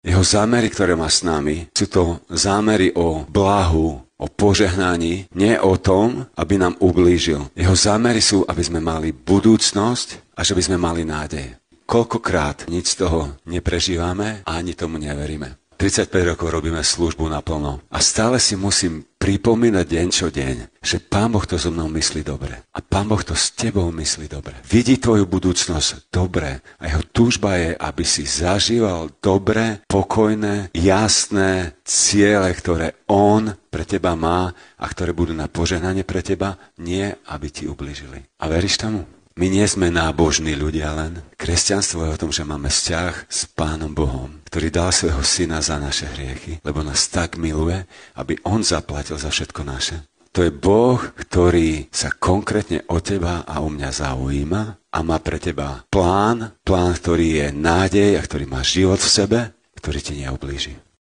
Jeho zámery, ktoré má s nami, sú to zámery o blahu, o požehnaní, nie o tom, aby nám ublížil. Jeho zámery sú, aby sme mali budúcnosť a že by sme mali nádej. Koľkokrát nič z toho neprežívame a ani tomu neveríme. 35 rokov robíme službu naplno a stále si musím pripomínať deň čo deň, že Pán Boh to so mnou myslí dobre a Pán Boh to s tebou myslí dobre. Vidí tvoju budúcnosť dobre a jeho túžba je, aby si zažíval dobré, pokojné, jasné ciele, ktoré on pre teba má a ktoré budú na požehnanie pre teba, nie aby ti ublížili. A veríš tomu? My nie sme nábožní ľudia len. Kresťanstvo je o tom, že máme vzťah s Pánom Bohom, ktorý dal svojho syna za naše hriechy, lebo nás tak miluje, aby on zaplatil za všetko naše. To je Boh, ktorý sa konkrétne o teba a o mňa zaujíma a má pre teba plán, ktorý je nádej a ktorý má život v sebe, ktorý ti neublíži.